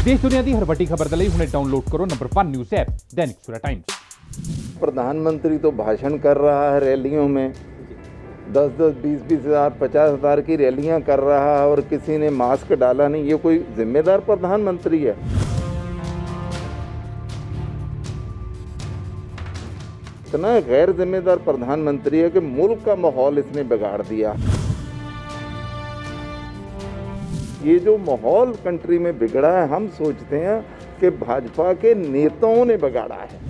देश दुनिया की हर वड्डी खबर दे लई हुणे डाउनलोड करो number 1 news app Dainik Savera times. प्रधानमंत्री तो भाषण कर रहा है रैलियों में, 10-10, 20-20 हज़ार, 50 हज़ार की रैलियां कर रहा है और किसी ने मास्क डाला नहीं। ये कोई जिम्मेदार प्रधानमंत्री है? इतना गैर जिम्मेदार प्रधानमंत्री है कि मुल्क का माहौल इसने बिगाड़ दिया। ये जो माहौल कंट्री में बिगड़ा है, हम सोचते हैं कि भाजपा के नेताओं ने बिगाड़ा है।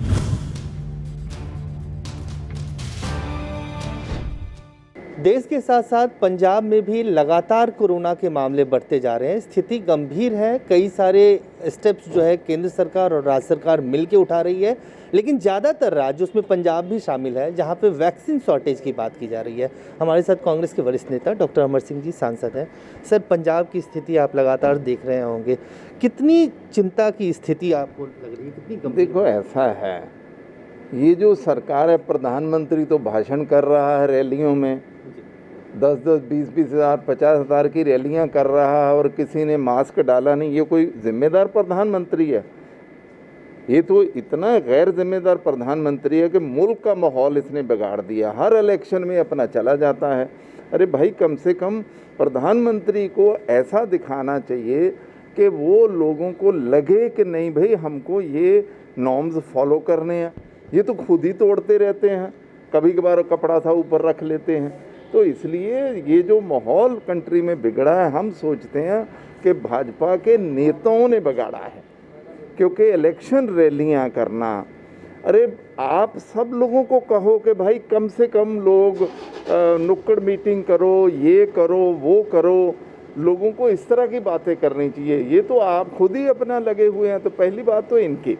देश के साथ साथ पंजाब में भी लगातार कोरोना के मामले बढ़ते जा रहे हैं। स्थिति गंभीर है। कई सारे स्टेप्स जो है केंद्र सरकार और राज्य सरकार मिलकर उठा रही है, लेकिन ज़्यादातर राज्य, उसमें पंजाब भी शामिल है, जहां पे वैक्सीन शॉर्टेज की बात की जा रही है। हमारे साथ कांग्रेस के वरिष्ठ नेता डॉक्टर अमर सिंह जी सांसद हैं। सर, पंजाब की स्थिति आप लगातार देख रहे होंगे, कितनी चिंता की स्थिति आपको लग रही है, कितनी गंभीर? देखो, ऐसा है, ये जो सरकार है, प्रधानमंत्री तो भाषण कर रहा है रैलियों में, 10-10, 20-20 हज़ार, 50 हज़ार की रैलियां कर रहा है और किसी ने मास्क डाला नहीं। ये कोई जिम्मेदार प्रधानमंत्री है? ये तो इतना गैर जिम्मेदार प्रधानमंत्री है कि मुल्क का माहौल इसने बिगाड़ दिया। हर इलेक्शन में अपना चला जाता है। अरे भाई, कम से कम प्रधानमंत्री को ऐसा दिखाना चाहिए कि वो लोगों को लगे कि नहीं भाई, हमको ये नॉर्म्स फॉलो करने हैं। ये तो खुद ही तोड़ते रहते हैं, कभी कभार कपड़ा सा ऊपर रख लेते हैं। तो इसलिए ये जो माहौल कंट्री में बिगड़ा है, हम सोचते हैं कि भाजपा के नेताओं ने बिगाड़ा है। क्योंकि इलेक्शन रैलियां करना, अरे आप सब लोगों को कहो कि भाई कम से कम लोग नुक्कड़ मीटिंग करो, ये करो, वो करो, लोगों को इस तरह की बातें करनी चाहिए। ये तो आप खुद ही अपना लगे हुए हैं। तो पहली बात तो इनकी।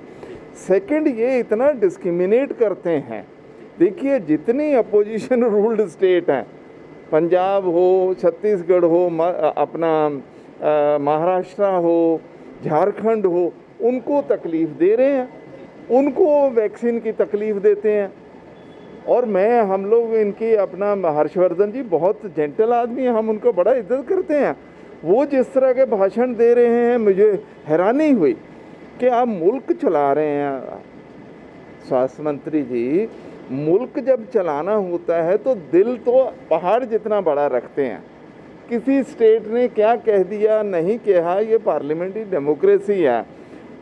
सेकंड, ये इतना डिस्क्रिमिनेट करते हैं। देखिए, जितनी अपोजिशन रूल्ड स्टेट हैं, पंजाब हो, छत्तीसगढ़ हो, अपना महाराष्ट्र हो, झारखंड हो, उनको तकलीफ़ दे रहे हैं, उनको वैक्सीन की तकलीफ़ देते हैं। और हम लोग इनकी अपना हर्षवर्धन जी बहुत जेंटल आदमी हैं, हम उनको बड़ा इज्जत करते हैं। वो जिस तरह के भाषण दे रहे हैं, मुझे हैरानी हुई कि आप मुल्क चला रहे हैं स्वास्थ्य मंत्री जी। मुल्क जब चलाना होता है तो दिल तो पहाड़ जितना बड़ा रखते हैं। किसी स्टेट ने क्या कह दिया, नहीं कहा, ये पार्लियामेंट्री डेमोक्रेसी है।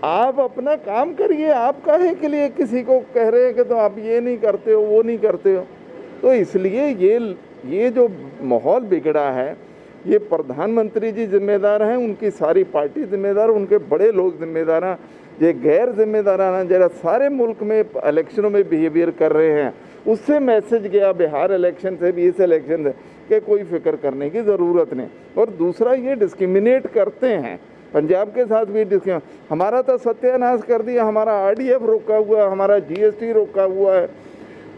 आप अपना काम करिए। आप काहे के लिए किसी को कह रहे हैं कि तो आप ये नहीं करते हो, वो नहीं करते हो? तो इसलिए ये जो माहौल बिगड़ा है, ये प्रधानमंत्री जी जिम्मेदार हैं, उनकी सारी पार्टी जिम्मेदार, उनके बड़े लोग जिम्मेदार हैं। ये गैर जिम्मेदाराना जरा सारे मुल्क में इलेक्शनों में बिहेवियर कर रहे हैं। उससे मैसेज गया बिहार इलेक्शन से भी, इस इलेक्शन से, कि कोई फिक्र करने की ज़रूरत नहीं। और दूसरा, ये डिस्क्रिमिनेट करते हैं, पंजाब के साथ भी हमारा तो सत्यानाश कर दिया। हमारा RDF रोका हुआ है, हमारा GST रोका हुआ है।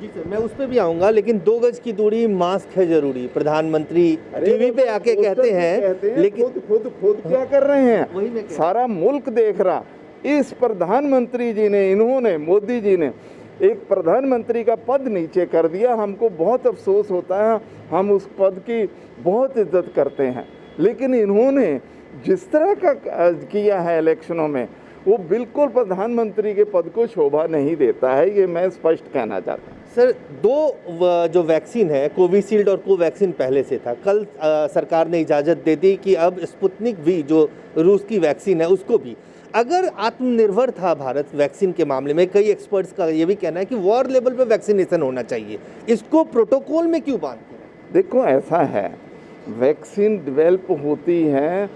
जी सर, मैं उस पर भी आऊँगा, लेकिन 2 गज की दूरी, मास्क है जरूरी। प्रधानमंत्री टीवी पे आके कहते हैं, लेकिन खुद क्या कर रहे हैं? सारा मुल्क देख रहा। इस प्रधानमंत्री जी ने, इन्होंने, मोदी जी ने एक प्रधानमंत्री का पद नीचे कर दिया। हमको बहुत अफसोस होता है, हम उस पद की बहुत इज्जत करते हैं, लेकिन इन्होंने जिस तरह का किया है इलेक्शनों में, वो बिल्कुल प्रधानमंत्री के पद को शोभा नहीं देता है। ये मैं स्पष्ट कहना चाहता हूँ। सर, 2 जो वैक्सीन है, कोविशील्ड और कोवैक्सीन पहले से था। कल सरकार ने इजाज़त दे दी कि अब स्पुतनिक वी, जो रूस की वैक्सीन है, उसको भी। अगर आत्मनिर्भर था भारत वैक्सीन के मामले में, कई एक्सपर्ट्स का ये भी कहना है कि वॉर लेवल पे वैक्सीनेशन होना चाहिए। इसको प्रोटोकॉल में क्यों बांधते हैं? देखो, ऐसा है, वैक्सीन डेवलप होती है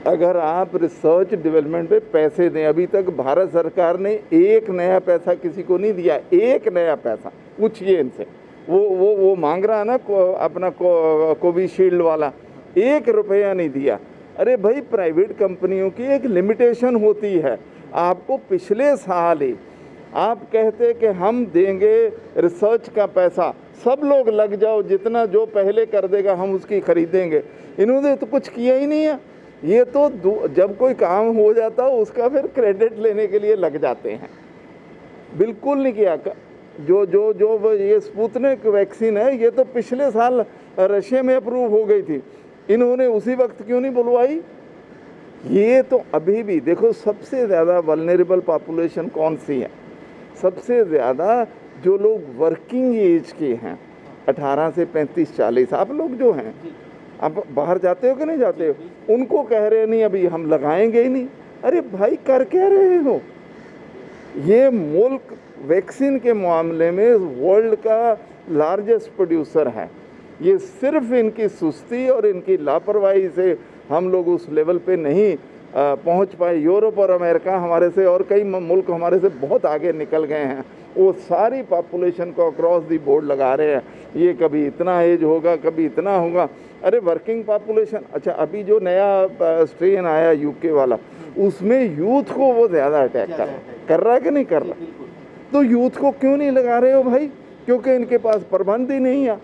अगर आप रिसर्च डेवलपमेंट पे पैसे दें। अभी तक भारत सरकार ने एक नया पैसा किसी को नहीं दिया, एक नया पैसा। पूछिए इनसे, वो मांग रहा है ना अपना कोविशील्ड वाला, 1 रुपया नहीं दिया। अरे भाई, प्राइवेट कंपनियों की एक लिमिटेशन होती है। आपको पिछले साल ही आप कहते कि हम देंगे रिसर्च का पैसा, सब लोग लग जाओ, जितना जो पहले कर देगा हम उसकी खरीदेंगे। इन्होंने तो कुछ किया ही नहीं है। ये तो जब कोई काम हो जाता है उसका फिर क्रेडिट लेने के लिए लग जाते हैं। बिल्कुल नहीं किया। जो ये स्पुतनिक वैक्सीन है, ये तो पिछले साल रशिया में अप्रूव हो गई थी। इन्होंने उसी वक्त क्यों नहीं बुलवाई? ये तो अभी भी देखो, सबसे ज़्यादा वल्नरेबल पॉपुलेशन कौन सी है? सबसे ज़्यादा जो लोग वर्किंग एज के हैं, 18 से 35-40, आप लोग जो हैं, आप बाहर जाते हो कि नहीं जाते हो, उनको कह रहे नहीं अभी हम लगाएंगे ही नहीं। अरे भाई, कर क्या रहे हो? ये मुल्क वैक्सीन के मामले में वर्ल्ड का लार्जेस्ट प्रोड्यूसर है। ये सिर्फ इनकी सुस्ती और इनकी लापरवाही से हम लोग उस लेवल पे नहीं पहुंच पाए। यूरोप और अमेरिका हमारे से और कई मुल्क हमारे से बहुत आगे निकल गए हैं। वो सारी पॉपुलेशन को अक्रॉस दी बोर्ड लगा रहे हैं, ये कभी इतना एज होगा, कभी इतना होगा। अरे वर्किंग पॉपुलेशन, अच्छा अभी जो नया स्ट्रेन आया यूके वाला, उसमें यूथ को वो ज़्यादा अटैक कर रहा है कि नहीं कर रहा? तो यूथ को क्यों नहीं लगा रहे हो भाई? क्योंकि इनके पास प्रबंध ही नहीं है।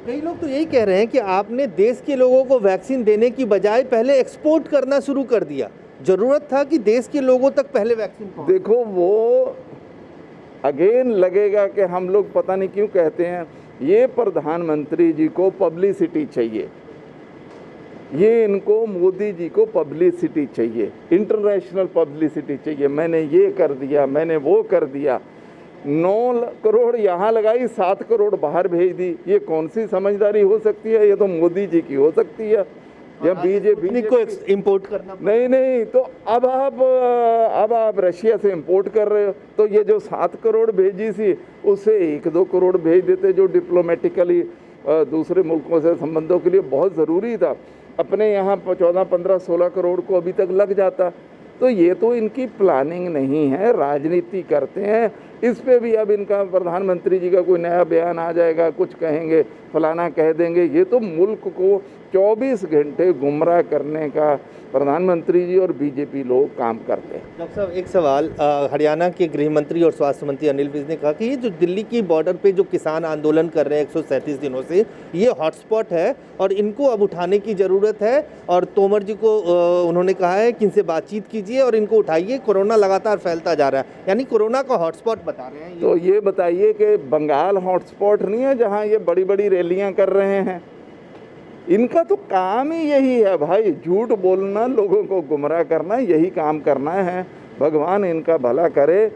कई लोग तो यही कह रहे हैं कि आपने देश के लोगों को वैक्सीन देने की बजाय पहले एक्सपोर्ट करना शुरू कर दिया। जरूरत था कि देश के लोगों तक पहले वैक्सीन पहुंचे। देखो, वो अगेन लगेगा कि हम लोग पता नहीं क्यों कहते हैं, ये प्रधानमंत्री जी को पब्लिसिटी चाहिए, ये इनको मोदी जी को पब्लिसिटी चाहिए, इंटरनेशनल पब्लिसिटी चाहिए। मैंने ये कर दिया, मैंने वो कर दिया, 9 करोड़ यहाँ लगाई, 7 करोड़ बाहर भेज दी। ये कौन सी समझदारी हो सकती है? ये तो मोदी जी की हो सकती है या बीजेपी को इंपोर्ट करना। नहीं, तो अब आप रशिया से इंपोर्ट कर रहे हो, तो ये जो 7 करोड़ भेजी थी उससे 1-2 करोड़ भेज देते, जो डिप्लोमेटिकली दूसरे मुल्कों से संबंधों के लिए बहुत ज़रूरी था। अपने यहाँ 14, 15, 16 करोड़ को अभी तक लग जाता। तो ये तो इनकी प्लानिंग नहीं है, राजनीति करते हैं। इस पे भी अब इनका प्रधानमंत्री जी का कोई नया बयान आ जाएगा, कुछ कहेंगे, फलाना कह देंगे। ये तो मुल्क को 24 घंटे गुमराह करने का प्रधानमंत्री जी और बीजेपी लोग काम करते हैं। डॉक्टर साहब, एक सवाल, हरियाणा के गृह मंत्री और स्वास्थ्य मंत्री अनिल विज ने कहा कि ये जो दिल्ली की बॉर्डर पे जो किसान आंदोलन कर रहे हैं 137 दिनों से, ये हॉटस्पॉट है और इनको अब उठाने की ज़रूरत है। और तोमर जी को उन्होंने कहा है कि इनसे बातचीत कीजिए और इनको उठाइए, कोरोना लगातार फैलता जा रहा है, यानी कोरोना का हॉटस्पॉट बता रहे हैं। तो ये बताइए कि बंगाल हॉटस्पॉट नहीं है जहाँ ये बड़ी बड़ी रैलियाँ कर रहे हैं? इनका तो काम ही यही है भाई, झूठ बोलना, लोगों को गुमराह करना, यही काम करना है। भगवान इनका भला करे।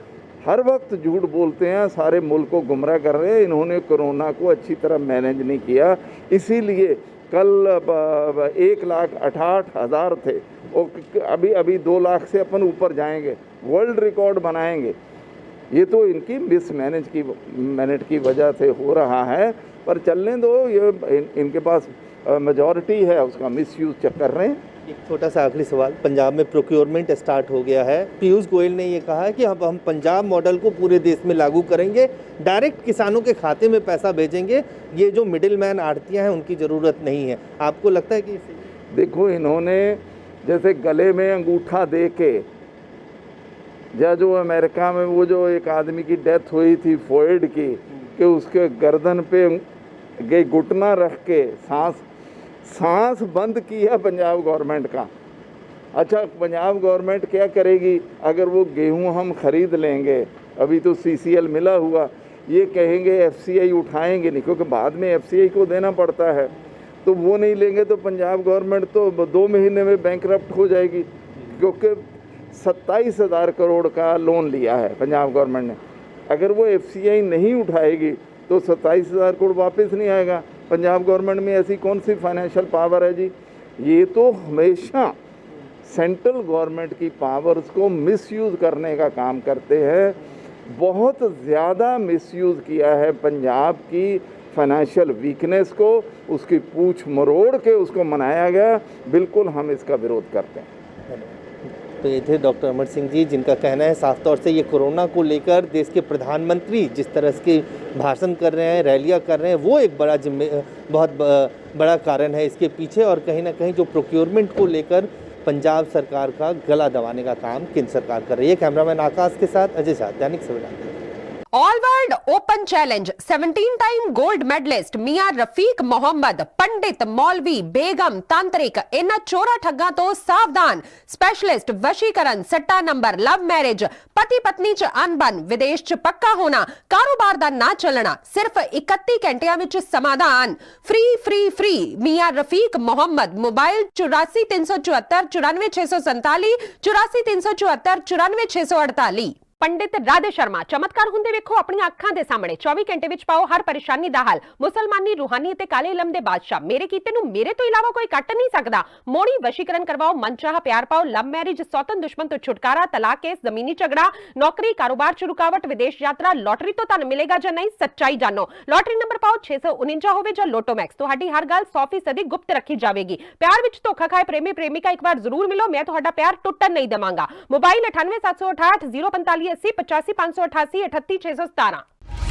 हर वक्त झूठ बोलते हैं, सारे मुल्क को गुमराह कर रहे हैं। इन्होंने कोरोना को अच्छी तरह मैनेज नहीं किया, इसीलिए कल 1,68,000 थे और अभी 2 लाख से अपन ऊपर जाएंगे, वर्ल्ड रिकॉर्ड बनाएंगे। ये तो इनकी मैनेज की वजह से हो रहा है, पर चलने दो। ये इनके पास मेजॉरिटी है, उसका मिसयूज कर रहे हैं। एक छोटा सा आखिरी सवाल, पंजाब में प्रोक्योरमेंट स्टार्ट हो गया है। पीयूष गोयल ने ये कहा है कि अब हम पंजाब मॉडल को पूरे देश में लागू करेंगे, डायरेक्ट किसानों के खाते में पैसा भेजेंगे, ये जो मिडिल मैन आड़तियाँ हैं उनकी ज़रूरत नहीं है। आपको लगता है कि देखो, इन्होंने जैसे गले में अंगूठा दे के, या जो अमेरिका में वो जो एक आदमी की डेथ हुई थी फ्लॉयड की, कि उसके गर्दन पे घुटना रख के सांस बंद किया पंजाब गवर्नमेंट का। अच्छा, पंजाब गवर्नमेंट क्या करेगी? अगर वो गेहूं हम ख़रीद लेंगे, अभी तो CCL मिला हुआ, ये कहेंगे FCI उठाएंगे नहीं, क्योंकि बाद में FCI को देना पड़ता है, तो वो नहीं लेंगे तो पंजाब गवर्नमेंट तो 2 महीने में बैंकरप्ट हो जाएगी। क्योंकि 27,000 करोड़ का लोन लिया है पंजाब गवर्नमेंट ने। अगर वो FCI नहीं उठाएगी तो 27,000 करोड़ वापस नहीं आएगा। पंजाब गवर्नमेंट में ऐसी कौन सी फाइनेंशियल पावर है जी? ये तो हमेशा सेंट्रल गवर्नमेंट की पावर्स को मिसयूज़ करने का काम करते हैं। बहुत ज़्यादा मिसयूज़ किया है पंजाब की फाइनेंशियल वीकनेस को, उसकी पूछ मरोड़ के उसको मनाया गया। बिल्कुल हम इसका विरोध करते हैं। तो ये थे डॉक्टर अमर सिंह जी, जिनका कहना है साफ तौर से ये कोरोना को लेकर देश के प्रधानमंत्री जिस तरह के भाषण कर रहे हैं, रैलियां कर रहे हैं, वो एक बहुत बड़ा कारण है इसके पीछे। और कहीं ना कहीं जो प्रोक्योरमेंट को लेकर पंजाब सरकार का गला दबाने का काम केंद्र सरकार कर रही है। कैमरामैन आकाश के साथ Ajay Shah, Dainik Savera. All world open challenge 17 time gold medalist Miyan Rafiq Mohammad पंडित मौलवी बेगम तांत्रिक इन्हां चोरा ठग्गां तो सावधान स्पेशलिस्ट वशीकरण सट्टा नंबर लव मैरिज पति पत्नी च अनबन विदेश च पक्का होना कारोबार दा ना चलना सिर्फ 31 घंटियां विच समाधान फ्री फ्री फ्री मियां रफीक मोहम्मद मोबाइल 84 374 94 647 84 374 94 648 पंडित राधे शर्मा चमत्कार हुंदे वेखो अपनी अखां दे सामने 24 घंटे विच पाओ हर परेशानी दा हल मुसलमानी रूहानी ते काले इलम दे बादशाह मेरे कीते नु मेरे तो इलावा कोई कट नहीं सकदा मोड़ी वशीकरण करवाओ मनचाहा प्यार पाओ लव मैरिज सौतन दुश्मन तो छुटकारा तलाक केस जमीनी झगड़ा नौकरी कारोबार च रुकावट विदेश यात्रा लॉटरी तो तन मिलेगा जां नहीं सच्चाई जानो लॉटरी नंबर पाओ 649 होवे जां लोटो मैक्स तुहाडी हर गल 100% गुप्त रखी जावेगी प्यार विच धोखा खाए प्रेमी प्रेमिका एक बार जरूर मिलो मैं तुहाडा प्यार टुटन नहीं देवांगा मोबाइल 98 768 045 80 85 588 38 617